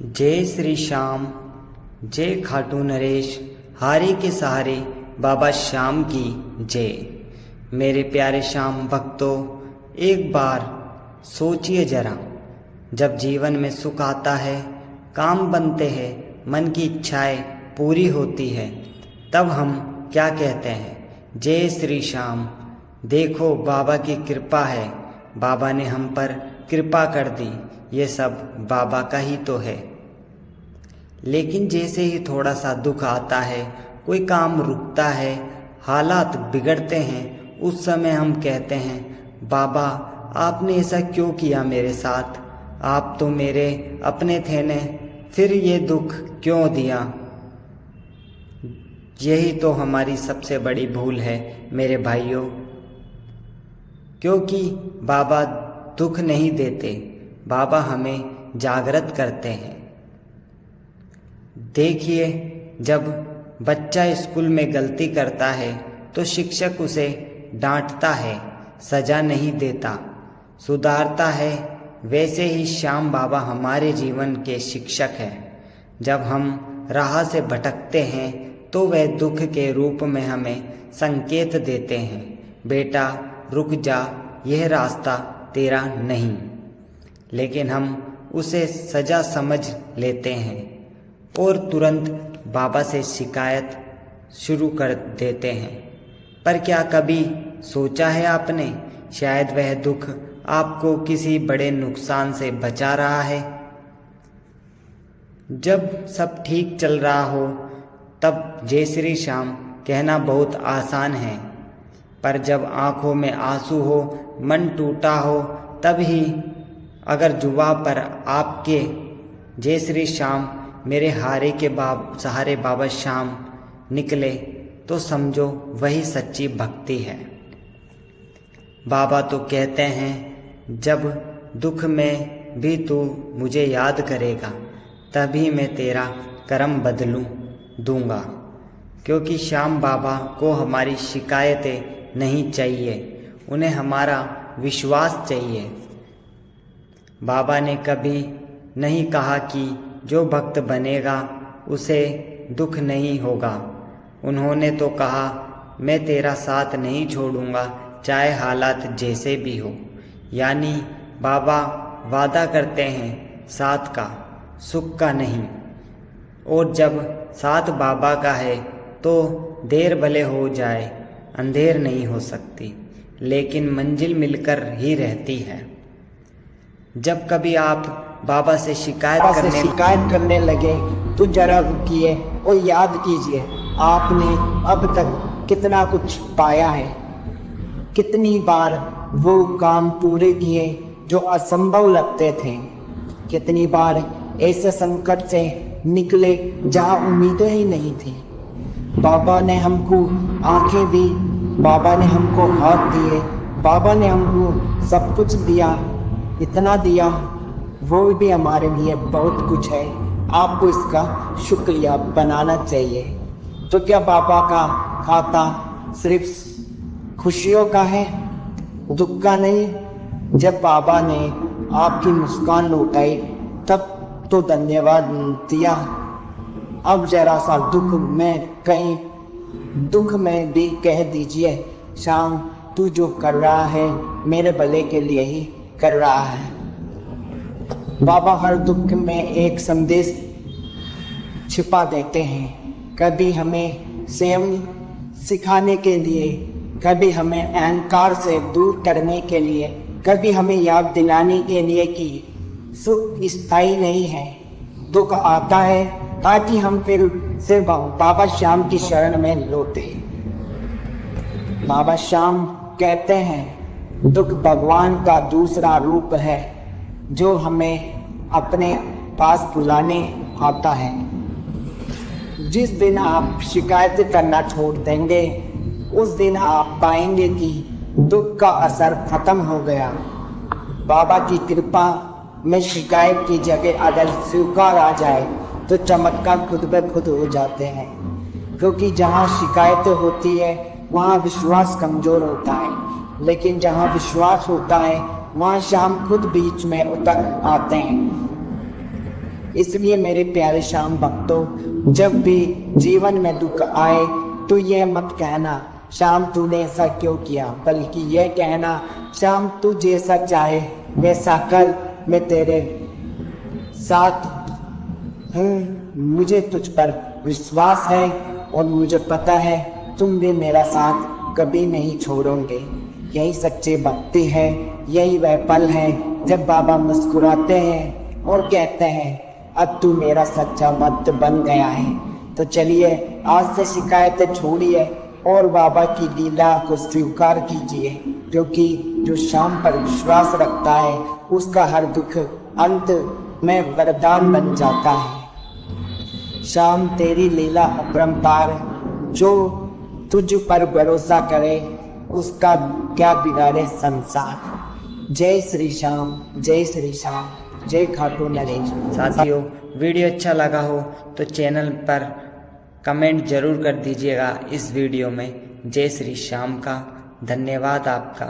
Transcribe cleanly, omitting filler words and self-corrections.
जय श्री श्याम, जय खाटू नरेश, हारे के सहारे बाबा श्याम की जय। मेरे प्यारे श्याम भक्तों, एक बार सोचिए जरा, जब जीवन में सुख आता है, काम बनते हैं, मन की इच्छाएं पूरी होती है, तब हम क्या कहते हैं? जय श्री श्याम। देखो बाबा की कृपा है, बाबा ने हम पर कृपा कर दी, ये सब बाबा का ही तो है। लेकिन जैसे ही थोड़ा सा दुख आता है, कोई काम रुकता है, हालात बिगड़ते हैं, उस समय हम कहते हैं बाबा आपने ऐसा क्यों किया मेरे साथ? आप तो मेरे अपने थे ने, फिर ये दुख क्यों दिया? यही तो हमारी सबसे बड़ी भूल है मेरे भाइयों, क्योंकि बाबा दुख नहीं देते, बाबा हमें जागृत करते हैं। देखिए, जब बच्चा स्कूल में गलती करता है तो शिक्षक उसे डांटता है, सजा नहीं देता, सुधारता है। वैसे ही श्याम बाबा हमारे जीवन के शिक्षक हैं। जब हम राह से भटकते हैं तो वह दुख के रूप में हमें संकेत देते हैं, बेटा रुक जा, यह रास्ता तेरा नहीं। लेकिन हम उसे सजा समझ लेते हैं और तुरंत बाबा से शिकायत शुरू कर देते हैं। पर क्या कभी सोचा है आपने, शायद वह दुख आपको किसी बड़े नुकसान से बचा रहा है? जब सब ठीक चल रहा हो तब जय श्री श्याम कहना बहुत आसान है, पर जब आंखों में आंसू हो, मन टूटा हो, तब ही अगर जुबां पर आपके जय श्री श्याम मेरे हारे के सहारे बाबा श्याम निकले तो समझो वही सच्ची भक्ति है। बाबा तो कहते हैं जब दुख में भी तू मुझे याद करेगा, तभी मैं तेरा कर्म बदलूं दूंगा। क्योंकि श्याम बाबा को हमारी शिकायतें नहीं चाहिए, उन्हें हमारा विश्वास चाहिए। बाबा ने कभी नहीं कहा कि जो भक्त बनेगा उसे दुख नहीं होगा। उन्होंने तो कहा मैं तेरा साथ नहीं छोड़ूंगा, चाहे हालात जैसे भी हो। यानी बाबा वादा करते हैं साथ का, सुख का नहीं। और जब साथ बाबा का है तो देर भले हो जाए, अंधेर नहीं हो सकती, लेकिन मंजिल मिलकर ही रहती है। जब कभी आप बाबा से शिकायत करने लगे तो जरा रुकिए और याद कीजिए आपने अब तक कितना कुछ पाया है, कितनी बार वो काम पूरे किए जो असंभव लगते थे, कितनी बार ऐसे संकट से निकले जहाँ उम्मीदें ही नहीं थी। बाबा ने हमको आंखें दी, बाबा ने हमको हाथ दिए, बाबा ने हमको सब कुछ दिया, इतना दिया, वो भी हमारे लिए बहुत कुछ है। आपको इसका शुक्रिया बनाना चाहिए। तो क्या बाबा का खाता सिर्फ खुशियों का है, दुख का नहीं? जब बाबा ने आपकी मुस्कान लौटाई तब तो धन्यवाद दिया। अब जरा सा दुख में भी कह दीजिए श्याम तू जो कर रहा है मेरे भले के लिए ही कर रहा है। बाबा हर दुख में एक संदेश छिपा देते हैं, कभी हमें संयम सिखाने के लिए, कभी हमें अहंकार से दूर करने के लिए, कभी हमें याद दिलाने के लिए कि सुख स्थायी नहीं है। दुख आता है ताकि हम फिर से बाबा श्याम की शरण में लौटे। बाबा श्याम कहते हैं दुख भगवान का दूसरा रूप है जो हमें अपने पास बुलाने आता है। जिस दिन आप शिकायत करना छोड़ देंगे उस दिन आप पाएंगे कि दुख का असर खत्म हो गया। बाबा की कृपा में शिकायत की जगह अगर स्वीकार आ जाए तो चमत्कार खुद ब खुद हो जाते हैं। क्योंकि जहाँ शिकायत होती है वहाँ विश्वास कमजोर होता है, लेकिन जहाँ विश्वास होता है वहाँ श्याम खुद बीच में उतर आते हैं। इसलिए मेरे प्यारे श्याम भक्तों, जब भी जीवन में दुख आए तो यह मत कहना श्याम तूने ऐसा क्यों किया, बल्कि यह कहना श्याम तू जैसा चाहे वैसा कर, मैं तेरे साथ हूँ। मुझे तुझ पर विश्वास है और मुझे पता है तुम भी मेरा साथ कभी नहीं छोड़ोगे। यही सच्ची भक्ति है, यही वह पल है जब बाबा मुस्कुराते हैं और कहते हैं अब तू मेरा सच्चा भक्त बन गया है। तो चलिए आज से शिकायतें छोड़िए और बाबा की लीला को स्वीकार कीजिए, क्योंकि जो श्याम पर विश्वास रखता है उसका हर दुख अंत में वरदान बन जाता है। श्याम तेरी लीला अपरंपार, जो तुझ पर भरोसा करे उसका क्या बिगाड़े संसार। जय श्री श्याम, जय श्री श्याम, जय खाटू नरेश। साथियों, वीडियो अच्छा लगा हो तो चैनल पर कमेंट जरूर कर दीजिएगा इस वीडियो में। जय श्री श्याम का धन्यवाद आपका।